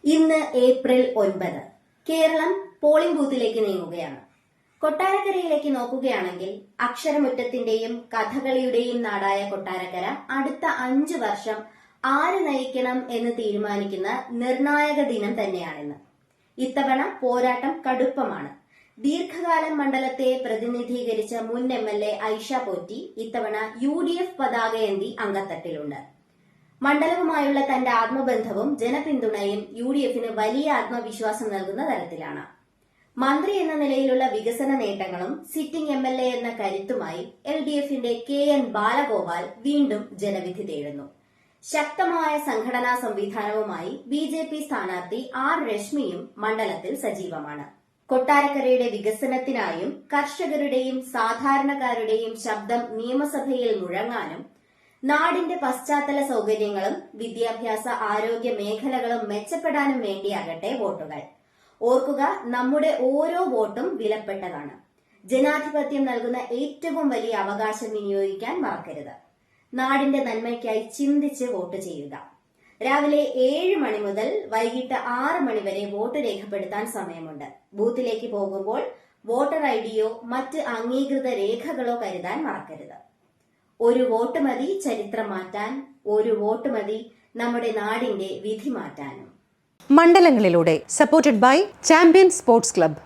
ഇന്ന് April 9. Keralam polling ബൂത്തിലേക്ക് നീങ്ങുകയാണ്. കൊട്ടാരക്കരയിലേക്ക് നോക്കുകയാണെങ്കിൽ അക്ഷരമുറ്റത്തിന്റെയും കഥകളിയുടെയും നാടായ കൊട്ടാരക്കര അടുത്ത 5 വർഷം ആര് നയിക്കണം എന്ന് തീരുമാനിക്കുന്ന നിർണായക ദിനം തന്നെയാണിന്ന്. ഇത്തവണ പോരാട്ടം കടുപ്പമാണ്. ദീർഘകാലം മണ്ഡലത്തെ പ്രതിനിധീകരിച്ച മുൻ MLA ഐഷ പോറ്റി ഇത്തവണ UDF പതാകയേന്തി അങ്കത്തട്ടിലുണ്ട്. മണ്ഡലവുമായുള്ള തന്റെ ആത്മബന്ധവും ജനപിന്തുണയും UDFന് വലിയ ആത്മവിശ്വാസം നൽകുന്ന തരത്തിലാണ്. മന്ത്രി എന്ന നിലയിലുള്ള വികസന നേട്ടങ്ങളും സിറ്റിംഗ് MLA എന്ന കരുത്തുമായി LDFന്റെ KN ബാലഗോപാൽ വീണ്ടും ജനവിധി തേടുന്നു. ശക്തമായ സംഘടനാ സംവിധാനവുമായി BJP സ്ഥാനാർത്ഥി R രശ്മിയും മണ്ഡലത്തിൽ സജീവമാണ്. കൊട്ടാരക്കരയുടെ വികസനത്തിനായും കർഷകരുടെയും സാധാരണക്കാരുടെയും ശബ്ദം നിയമസഭയിൽ മുഴങ്ങാനും നാടിന്റെ പശ്ചാത്തല സൌകര്യങ്ങളും വിദ്യാഭ്യാസ ആരോഗ്യ മേഖലകളും മെച്ചപ്പെടാനും വേണ്ടിയാകട്ടെ വോട്ടുകൾ. ഓർക്കുക, നമ്മുടെ ഓരോ വോട്ടും വിലപ്പെട്ടതാണ്. ജനാധിപത്യം നൽകുന്ന ഏറ്റവും വലിയ അവകാശം വിനിയോഗിക്കാൻ മറക്കരുത്. നാടിന്റെ നന്മയ്ക്കായി ചിന്തിച്ച് വോട്ട് ചെയ്യുക. രാവിലെ 7 മണി മുതൽ വൈകിട്ട് 6 മണി വരെ വോട്ട് രേഖപ്പെടുത്താൻ സമയമുണ്ട്. ബൂത്തിലേക്ക് പോകുമ്പോൾ വോട്ടർ ഐഡിയോ മറ്റ് അംഗീകൃത രേഖകളോ കരുതാൻ മറക്കരുത്. ഒരു വോട്ട് മതി ചരിത്രം മാറ്റാൻ, ഒരു വോട്ട് മതി നമ്മുടെ നാടിന്റെ വിധി മാറ്റാനും. മണ്ഡലങ്ങളിലൂടെ supported by champion sports club.